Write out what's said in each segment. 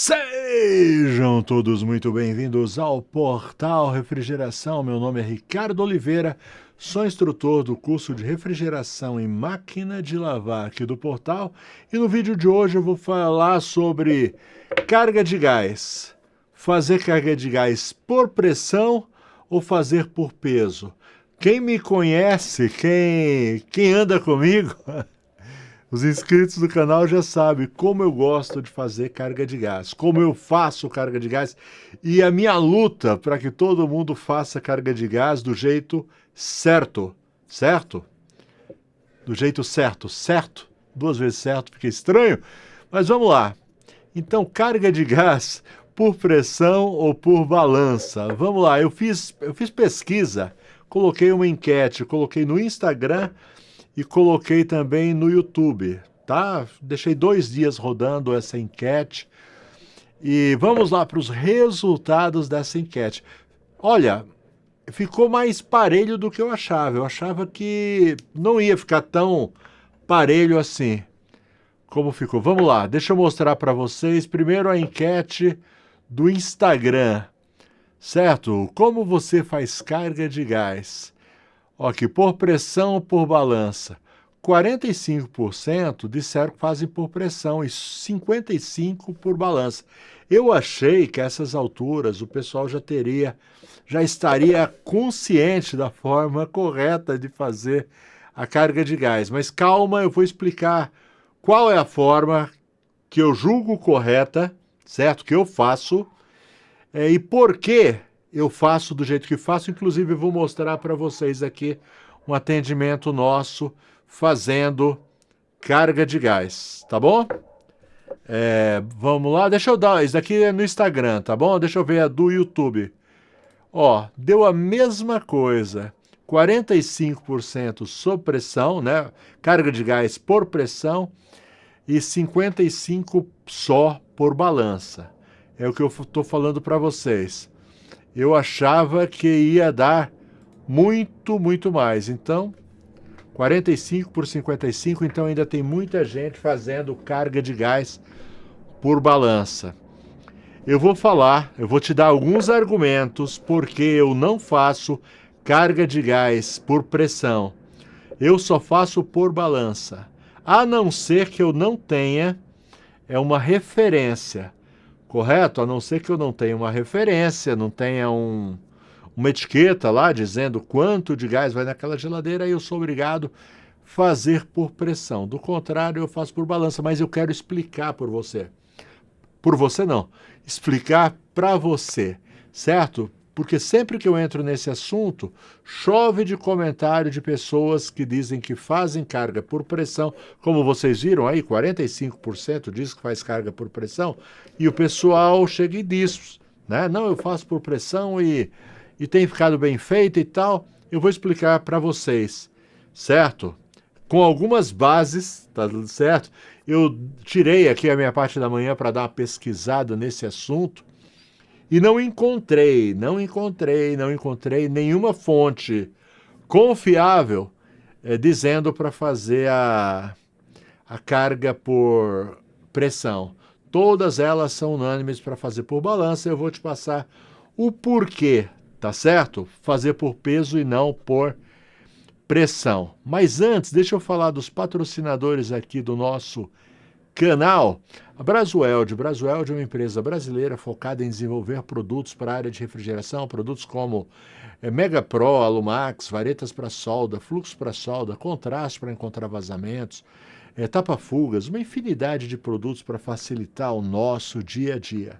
Sejam todos muito bem-vindos ao Portal Refrigeração. Meu nome é Ricardo Oliveira, sou instrutor do curso de refrigeração em máquina de lavar aqui do Portal e no vídeo de hoje eu vou falar sobre carga de gás. Fazer carga de gás por pressão ou fazer por peso? Quem me conhece, quem anda comigo... Os inscritos do canal já sabem como eu gosto de fazer carga de gás, como eu faço carga de gás e a minha luta para que todo mundo faça carga de gás do jeito certo, certo? Do jeito certo, certo? Duas vezes certo, fica estranho, mas vamos lá. Então, carga de gás por pressão ou por balança? Vamos lá, eu fiz pesquisa, coloquei uma enquete, coloquei no Instagram e coloquei também no YouTube, tá? Deixei 2 dias rodando essa enquete e vamos lá para os resultados dessa enquete. Olha, ficou mais parelho do que eu achava. Eu achava que não ia ficar tão parelho assim como ficou. Vamos lá, deixa eu mostrar para vocês primeiro a enquete do Instagram, certo? Como você faz carga de gás? Aqui, por pressão ou por balança? 45% disseram que fazem por pressão e 55% por balança. Eu achei que a essas alturas o pessoal já estaria consciente da forma correta de fazer a carga de gás. Mas calma, eu vou explicar qual é a forma que eu julgo correta, certo? Que eu faço e por que eu faço do jeito que faço. Inclusive eu vou mostrar para vocês aqui um atendimento nosso fazendo carga de gás, tá bom? Vamos lá, deixa eu dar, isso daqui é no Instagram, tá bom? Deixa eu ver a do YouTube. Ó, deu a mesma coisa, 45% sob pressão, né? Carga de gás por pressão e 55% só por balança. É o que eu estou falando para vocês. Eu achava que ia dar muito mais. Então, 45 por 55, então ainda tem muita gente fazendo carga de gás por balança. Eu vou te dar alguns argumentos porque eu não faço carga de gás por pressão. Eu só faço por balança. A não ser que eu não tenha uma referência. Correto? A não ser que eu não tenha uma referência, não tenha uma etiqueta lá dizendo quanto de gás vai naquela geladeira, aí eu sou obrigado a fazer por pressão. Do contrário, eu faço por balança, mas eu quero explicar por você. Por você não, explicar para você, certo? Porque sempre que eu entro nesse assunto, chove de comentário de pessoas que dizem que fazem carga por pressão. Como vocês viram aí, 45% diz que faz carga por pressão. E o pessoal chega e diz, né? Não, eu faço por pressão e tem ficado bem feito e tal. Eu vou explicar para vocês, certo? Com algumas bases, tá tudo certo? Eu tirei aqui a minha parte da manhã para dar uma pesquisada nesse assunto. E não encontrei nenhuma fonte confiável dizendo para fazer a carga por pressão. Todas elas são unânimes para fazer por balança. Eu vou te passar o porquê, tá certo? Fazer por peso e não por pressão. Mas antes, deixa eu falar dos patrocinadores aqui do nosso canal. A Brasueld. Brasueld é uma empresa brasileira focada em desenvolver produtos para a área de refrigeração, produtos como Mega Pro, Alumax, varetas para solda, fluxo para solda, contraste para encontrar vazamentos, tapa-fugas, uma infinidade de produtos para facilitar o nosso dia a dia.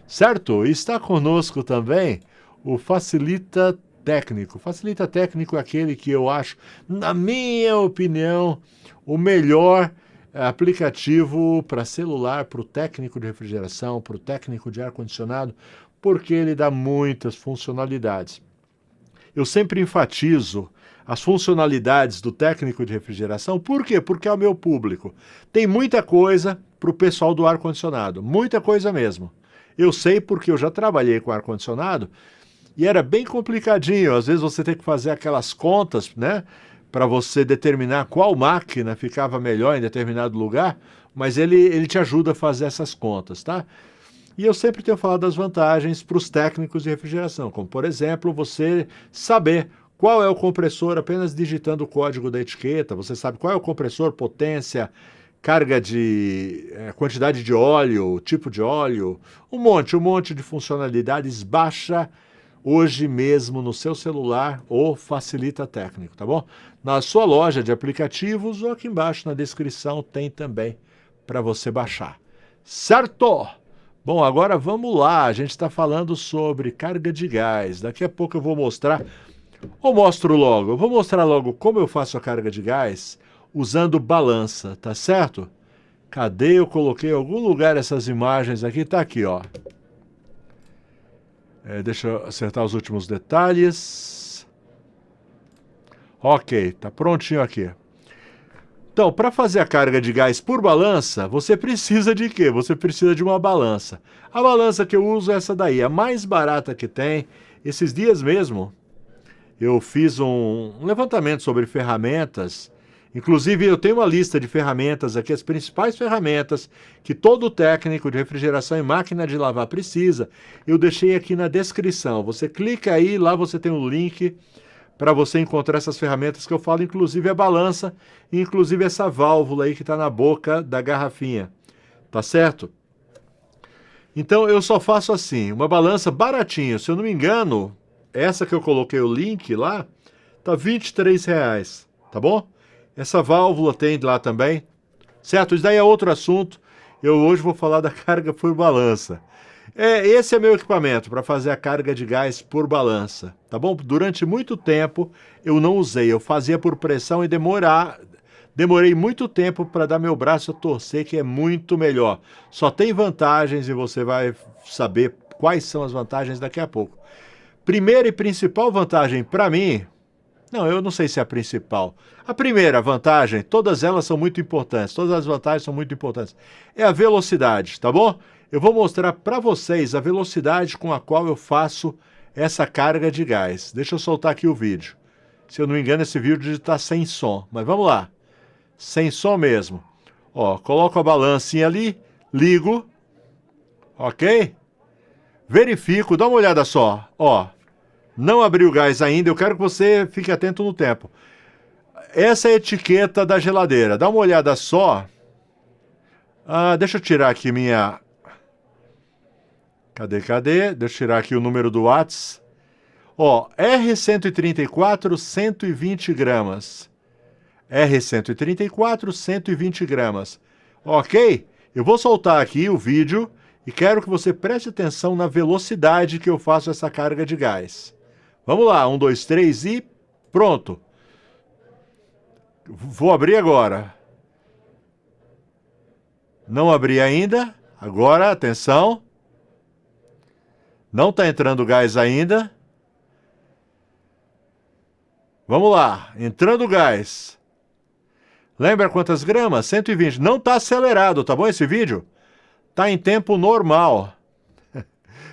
Certo? E está conosco também o Facilita Técnico. Facilita Técnico é aquele que eu acho, na minha opinião, o melhor aplicativo para celular, para o técnico de refrigeração, para o técnico de ar-condicionado, porque ele dá muitas funcionalidades. Eu sempre enfatizo as funcionalidades do técnico de refrigeração. Por quê? Porque é o meu público. Tem muita coisa para o pessoal do ar-condicionado, muita coisa mesmo. Eu sei porque eu já trabalhei com ar-condicionado e era bem complicadinho. Às vezes você tem que fazer aquelas contas, né? Para você determinar qual máquina ficava melhor em determinado lugar, mas ele te ajuda a fazer essas contas, tá? E eu sempre tenho falado das vantagens para os técnicos de refrigeração, como, por exemplo, você saber qual é o compressor apenas digitando o código da etiqueta, você sabe qual é o compressor, potência, carga de quantidade de óleo, tipo de óleo, um monte de funcionalidades. Baixa hoje mesmo no seu celular ou Facilita Técnico, tá bom? Na sua loja de aplicativos ou aqui embaixo na descrição tem também para você baixar. Certo? Bom, agora vamos lá, a gente está falando sobre carga de gás. Daqui a pouco eu vou mostrar, ou mostro logo, eu vou mostrar logo como eu faço a carga de gás usando balança, tá certo? Cadê? Eu coloquei em algum lugar essas imagens aqui, tá aqui, ó. Deixa eu acertar os últimos detalhes. Ok, tá prontinho aqui. Então, para fazer a carga de gás por balança, você precisa de quê? Você precisa de uma balança. A balança que eu uso é essa daí, a mais barata que tem. Esses dias mesmo, eu fiz um levantamento sobre ferramentas. Inclusive, eu tenho uma lista de ferramentas aqui, as principais ferramentas que todo técnico de refrigeração e máquina de lavar precisa. Eu deixei aqui na descrição. Você clica aí, lá você tem um link para você encontrar essas ferramentas que eu falo, inclusive a balança, e inclusive essa válvula aí que está na boca da garrafinha. Tá certo? Então eu só faço assim, uma balança baratinha. Se eu não me engano, essa que eu coloquei o link lá, tá R$23, tá bom? Essa válvula tem lá também, certo? Isso daí é outro assunto. Eu hoje vou falar da carga por balança. Esse é meu equipamento para fazer a carga de gás por balança, tá bom? Durante muito tempo eu não usei, eu fazia por pressão e demorei muito tempo para dar meu braço a torcer, que é muito melhor. Só tem vantagens e você vai saber quais são as vantagens daqui a pouco. Primeira e principal vantagem para mim, não, eu não sei se é a principal. A primeira vantagem, todas elas são muito importantes, todas as vantagens são muito importantes, é a velocidade, tá bom? Eu vou mostrar para vocês a velocidade com a qual eu faço essa carga de gás. Deixa eu soltar aqui o vídeo. Se eu não me engano, esse vídeo está sem som, mas vamos lá. Sem som mesmo. Ó, coloco a balancinha ali, ligo, ok? Verifico, dá uma olhada só, ó. Não abriu o gás ainda, eu quero que você fique atento no tempo. Essa é a etiqueta da geladeira, dá uma olhada só. Deixa eu tirar aqui minha... Cadê? Deixa eu tirar aqui o número do Whats. Ó, R134, 120 gramas. R134, 120 gramas. Ok? Eu vou soltar aqui o vídeo e quero que você preste atenção na velocidade que eu faço essa carga de gás. Vamos lá, 1, 2, 3 e pronto. Vou abrir agora. Não abri ainda. Agora, atenção. Não está entrando gás ainda. Vamos lá, entrando gás. Lembra quantas gramas? 120. Não está acelerado, tá bom esse vídeo? Está em tempo normal.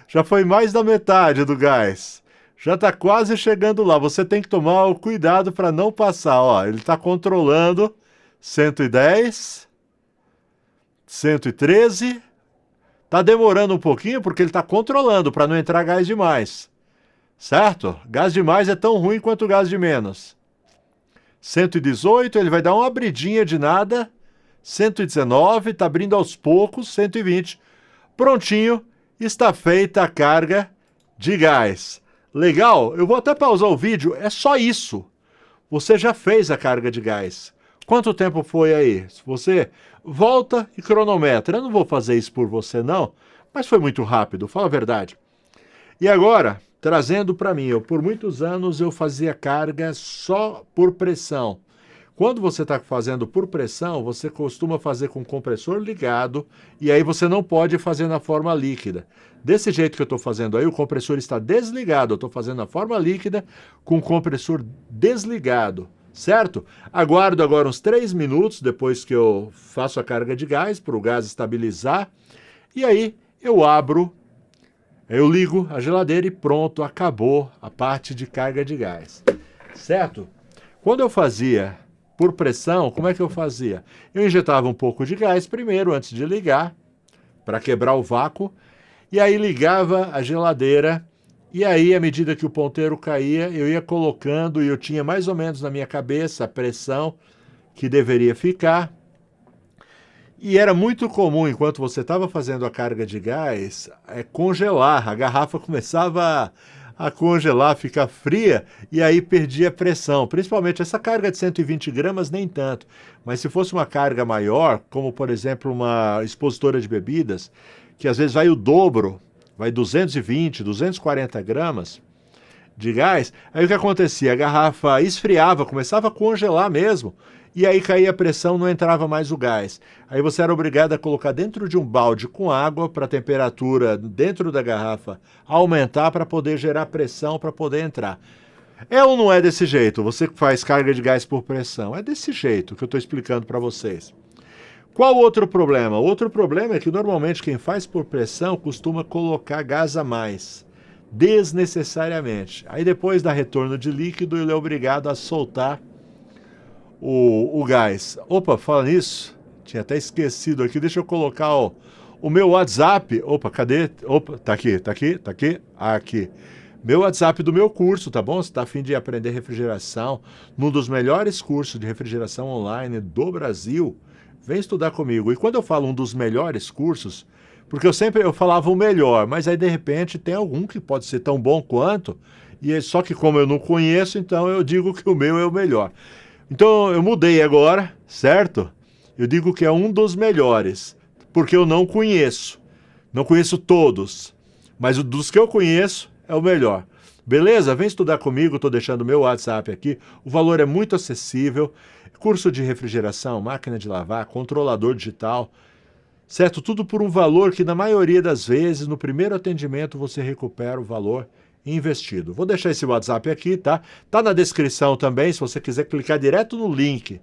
Já foi mais da metade do gás. Já está quase chegando lá. Você tem que tomar o cuidado para não passar. Ó, ele está controlando 110, 113. Está demorando um pouquinho porque ele está controlando para não entrar gás demais. Certo? Gás demais é tão ruim quanto gás de menos. 118, ele vai dar uma abridinha de nada. 119, está abrindo aos poucos. 120. Prontinho, está feita a carga de gás. Legal? Eu vou até pausar o vídeo, é só isso. Você já fez a carga de gás. Quanto tempo foi aí? Você volta e cronometra. Eu não vou fazer isso por você não, mas foi muito rápido, fala a verdade. E agora, trazendo para mim, por muitos anos eu fazia carga só por pressão. Quando você está fazendo por pressão, você costuma fazer com o compressor ligado e aí você não pode fazer na forma líquida. Desse jeito que eu estou fazendo aí, o compressor está desligado. Eu estou fazendo na forma líquida com o compressor desligado, certo? Aguardo agora uns 3 minutos depois que eu faço a carga de gás para o gás estabilizar. E aí eu ligo a geladeira e pronto, acabou a parte de carga de gás, certo? Quando eu fazia por pressão, como é que eu fazia? Eu injetava um pouco de gás primeiro, antes de ligar, para quebrar o vácuo. e aí ligava a geladeira, e aí, à medida que o ponteiro caía, eu ia colocando, e eu tinha mais ou menos na minha cabeça a pressão que deveria ficar. E era muito comum, enquanto você estava fazendo a carga de gás, congelar. A garrafa começava a congelar, ficar fria, e aí perdia pressão. Principalmente essa carga de 120 gramas, nem tanto. Mas se fosse uma carga maior, como por exemplo uma expositora de bebidas, que às vezes vai o dobro, vai 220, 240 gramas de gás, aí o que acontecia? A garrafa esfriava, começava a congelar mesmo, e aí caía a pressão, não entrava mais o gás. Aí você era obrigado a colocar dentro de um balde com água para a temperatura dentro da garrafa aumentar para poder gerar pressão para poder entrar. É ou não é desse jeito? Você que faz carga de gás por pressão, é desse jeito que eu estou explicando para vocês. Qual outro problema? Outro problema é que normalmente quem faz por pressão costuma colocar gás a mais, desnecessariamente. Aí depois dá retorno de líquido e ele é obrigado a soltar o gás. Opa, fala nisso, tinha até esquecido aqui, deixa eu colocar o meu WhatsApp. Opa, cadê? Opa, tá aqui, tá aqui, tá aqui, aqui. Meu WhatsApp do meu curso, tá bom? Você está a fim de aprender refrigeração, num dos melhores cursos de refrigeração online do Brasil, vem estudar comigo. E quando eu falo um dos melhores cursos, porque eu falava o melhor, mas aí de repente tem algum que pode ser tão bom quanto, e só que como eu não conheço, então eu digo que o meu é o melhor. Então eu mudei agora, certo? Eu digo que é um dos melhores, porque eu não conheço. Não conheço todos, mas o dos que eu conheço é o melhor. Beleza? Vem estudar comigo, estou deixando o meu WhatsApp aqui. O valor é muito acessível. Curso de refrigeração, máquina de lavar, controlador digital, certo? Tudo por um valor que na maioria das vezes, no primeiro atendimento, você recupera o valor investido. Vou deixar esse WhatsApp aqui, tá? Tá na descrição também, se você quiser clicar direto no link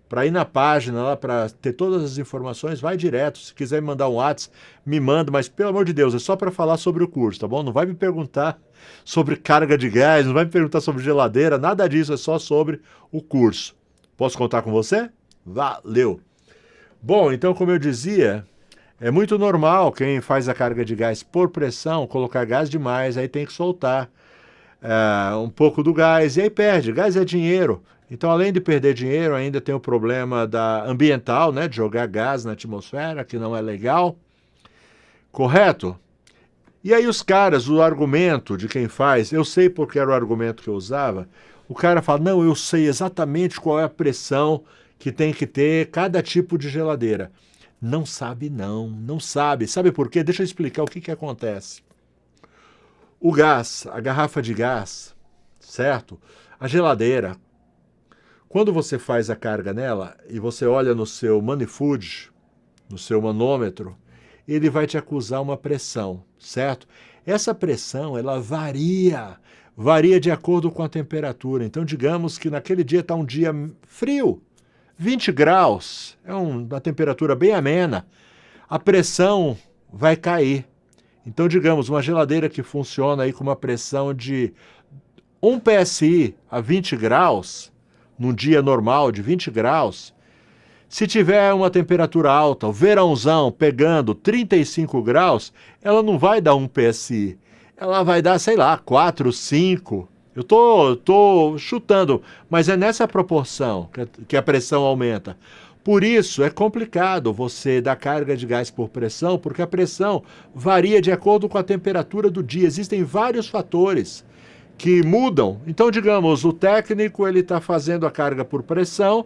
para ir na página lá, para ter todas as informações, vai direto. Se quiser me mandar um WhatsApp, me manda, mas pelo amor de Deus, é só para falar sobre o curso, tá bom? Não vai me perguntar sobre carga de gás, não vai me perguntar sobre geladeira, nada disso, é só sobre o curso. Posso contar com você? Valeu! Bom, então, como eu dizia, é muito normal quem faz a carga de gás por pressão colocar gás demais, aí tem que soltar um pouco do gás, e aí perde. Gás é dinheiro. Então, além de perder dinheiro, ainda tem o problema ambiental, né, de jogar gás na atmosfera, que não é legal. Correto? E aí os caras, o argumento de quem faz, eu sei porque era o argumento que eu usava, o cara fala, não, eu sei exatamente qual é a pressão que tem que ter cada tipo de geladeira. Não sabe não, não sabe. Sabe por quê? Deixa eu explicar o que acontece. O gás, a garrafa de gás, certo? A geladeira, quando você faz a carga nela e você olha no seu manifold, no seu manômetro, ele vai te acusar uma pressão, certo? Essa pressão, ela varia de acordo com a temperatura. Então, digamos que naquele dia está um dia frio, 20 graus, é uma temperatura bem amena, a pressão vai cair. Então, digamos, uma geladeira que funciona aí com uma pressão de 1 PSI a 20 graus, num dia normal de 20 graus, se tiver uma temperatura alta, o verãozão pegando 35 graus, ela não vai dar 1 PSI, ela vai dar, sei lá, 4, 5. Eu tô chutando, mas é nessa proporção que a pressão aumenta. Por isso é complicado você dar carga de gás por pressão, porque a pressão varia de acordo com a temperatura do dia. Existem vários fatores que mudam. Então, digamos, o técnico ele está fazendo a carga por pressão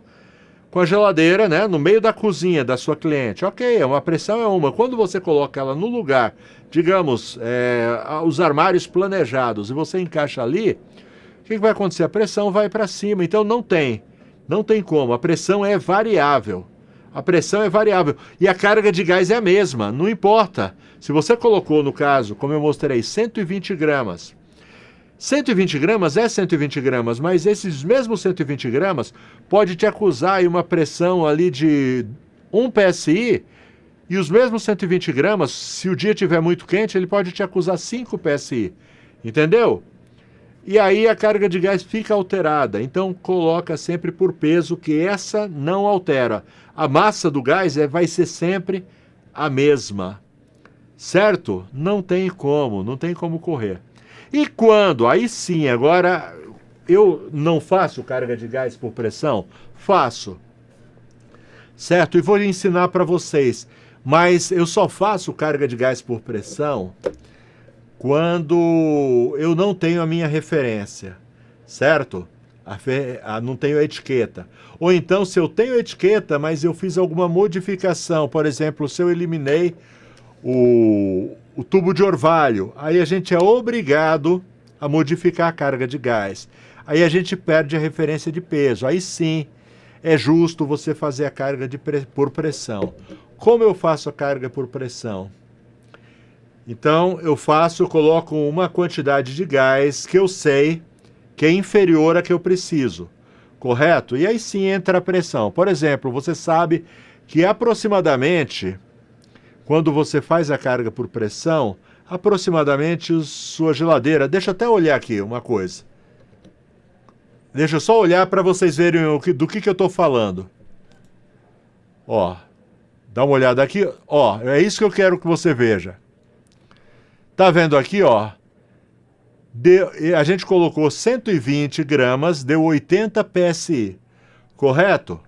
com a geladeira, né, no meio da cozinha da sua cliente. Ok, uma pressão é uma. Quando você coloca ela no lugar, digamos, os armários planejados, e você encaixa ali, o que vai acontecer? A pressão vai para cima. Então não tem como. A pressão é variável. A pressão é variável. E a carga de gás é a mesma, não importa. Se você colocou, no caso, como eu mostrei, 120 gramas, 120 gramas é 120 gramas, mas esses mesmos 120 gramas pode te acusar aí uma pressão ali de 1 PSI, e os mesmos 120 gramas, se o dia estiver muito quente, ele pode te acusar 5 PSI. Entendeu? E aí a carga de gás fica alterada. Então coloca sempre por peso, que essa não altera. A massa do gás vai ser sempre a mesma. certo? Não tem como correr. E quando, aí sim, agora eu não faço carga de gás por pressão? Faço, certo? E vou ensinar para vocês, mas eu só faço carga de gás por pressão quando eu não tenho a minha referência, certo? Não tenho a etiqueta. Ou então, se eu tenho a etiqueta, mas eu fiz alguma modificação, por exemplo, se eu eliminei o tubo de orvalho, aí a gente é obrigado a modificar a carga de gás. Aí a gente perde a referência de peso. Aí sim é justo você fazer a carga por pressão. Como eu faço a carga por pressão? Então eu coloco uma quantidade de gás que eu sei que é inferior à que eu preciso, correto? E aí sim entra a pressão. Por exemplo, você sabe que aproximadamente, quando você faz a carga por pressão, aproximadamente sua geladeira... Deixa eu até olhar aqui uma coisa. Deixa eu só olhar para vocês verem do que eu estou falando. Ó, dá uma olhada aqui. Ó, é isso que eu quero que você veja. Tá vendo aqui, ó? A gente colocou 120 gramas, deu 80 PSI, correto?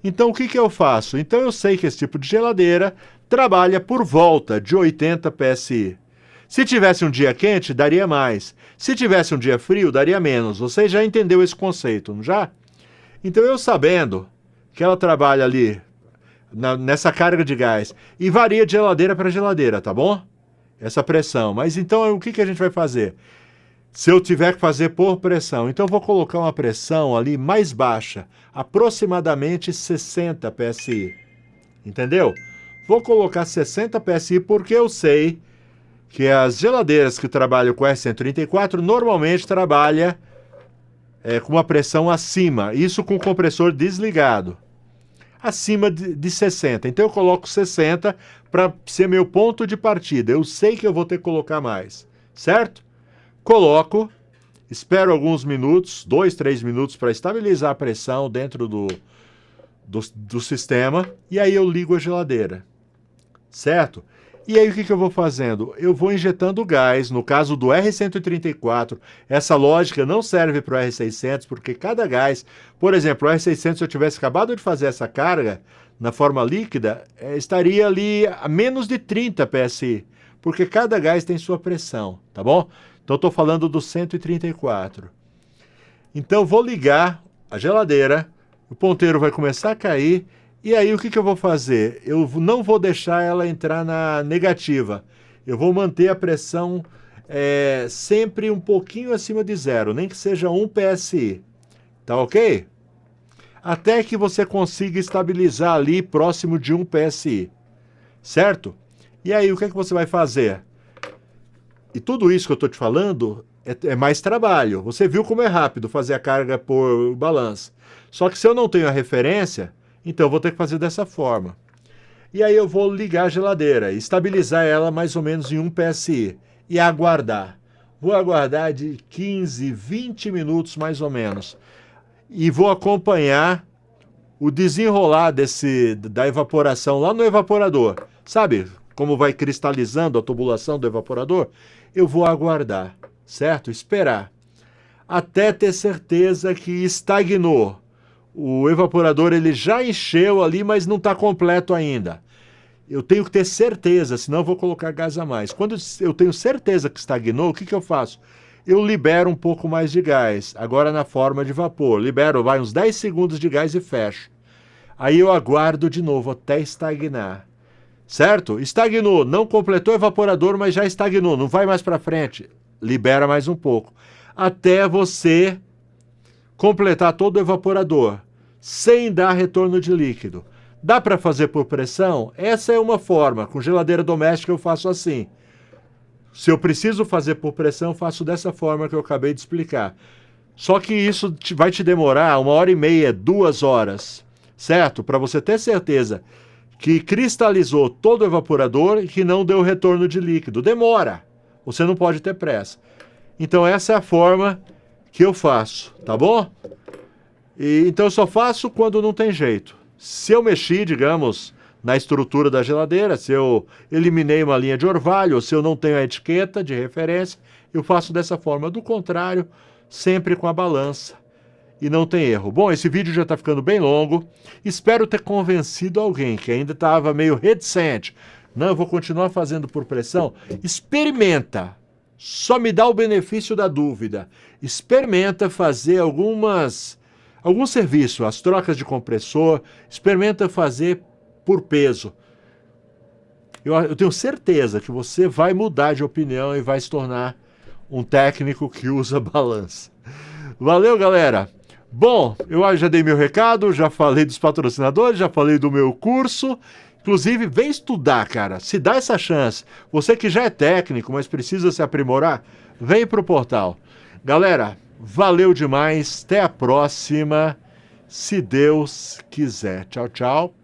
Então o que eu faço? Então eu sei que esse tipo de geladeira trabalha por volta de 80 PSI. Se tivesse um dia quente, daria mais. Se tivesse um dia frio, daria menos. Você já entendeu esse conceito, não já? Então eu sabendo que ela trabalha ali nessa carga de gás e varia de geladeira para geladeira, tá bom? Essa pressão. Mas então o que a gente vai fazer? Se eu tiver que fazer por pressão, então eu vou colocar uma pressão ali mais baixa, aproximadamente 60 PSI. Entendeu? Vou colocar 60 PSI porque eu sei que as geladeiras que trabalham com R134 normalmente trabalham com uma pressão acima, isso com o compressor desligado, acima de 60. Então eu coloco 60 para ser meu ponto de partida. Eu sei que eu vou ter que colocar mais, certo? Coloco, espero alguns minutos, 2, 3 minutos para estabilizar a pressão dentro do sistema e aí eu ligo a geladeira, certo? E aí o que eu vou fazendo? Eu vou injetando gás, no caso do R134, essa lógica não serve para o R600, porque cada gás, por exemplo, o R600, se eu tivesse acabado de fazer essa carga na forma líquida, estaria ali a menos de 30 PSI, porque cada gás tem sua pressão, tá bom? Então estou falando do 134. Então vou ligar a geladeira, o ponteiro vai começar a cair, e aí o que eu vou fazer? Eu não vou deixar ela entrar na negativa. Eu vou manter a pressão sempre um pouquinho acima de zero, nem que seja 1 PSI. Tá ok? Até que você consiga estabilizar ali próximo de 1 PSI. Certo? E aí o que você vai fazer? E tudo isso que eu estou te falando é mais trabalho. Você viu como é rápido fazer a carga por balança. Só que se eu não tenho a referência, então eu vou ter que fazer dessa forma. E aí eu vou ligar a geladeira, estabilizar ela mais ou menos em 1 PSI e aguardar. Vou aguardar de 15, 20 minutos mais ou menos. E vou acompanhar o desenrolar da evaporação lá no evaporador. Sabe como vai cristalizando a tubulação do evaporador? Eu vou aguardar, certo? Esperar. Até ter certeza que estagnou. O evaporador ele já encheu ali, mas não está completo ainda. Eu tenho que ter certeza, senão eu vou colocar gás a mais. Quando eu tenho certeza que estagnou, o que eu faço? Eu libero um pouco mais de gás, agora na forma de vapor. Libero, vai uns 10 segundos de gás e fecho. Aí eu aguardo de novo até estagnar. Certo? Estagnou, não completou o evaporador, mas já estagnou, não vai mais para frente. Libera mais um pouco. Até você completar todo o evaporador, sem dar retorno de líquido. Dá para fazer por pressão? Essa é uma forma. Com geladeira doméstica eu faço assim. Se eu preciso fazer por pressão, faço dessa forma que eu acabei de explicar. Só que isso vai te demorar 1h30, 2 horas, certo? Para você ter certeza que cristalizou todo o evaporador e que não deu retorno de líquido. Demora. Você não pode ter pressa. Então essa é a forma que eu faço, tá bom? Então eu só faço quando não tem jeito. Se eu mexi, digamos, na estrutura da geladeira. Se eu eliminei uma linha de orvalho, ou se eu não tenho a etiqueta de referência, eu faço dessa forma. Do contrário, sempre com a balança. E não tem erro. Bom, esse vídeo já está ficando bem longo. Espero ter convencido alguém que ainda estava meio reticente. Não, eu vou continuar fazendo por pressão. Experimenta. Só me dá o benefício da dúvida. Experimenta fazer algum serviço, as trocas de compressor. Experimenta fazer por peso. Eu tenho certeza que você vai mudar de opinião e vai se tornar um técnico que usa balança. Valeu, galera! Bom, eu já dei meu recado, já falei dos patrocinadores, já falei do meu curso. Inclusive, vem estudar, cara. Se dá essa chance. Você que já é técnico, mas precisa se aprimorar, vem pro portal. Galera, valeu demais. Até a próxima, se Deus quiser. Tchau, tchau.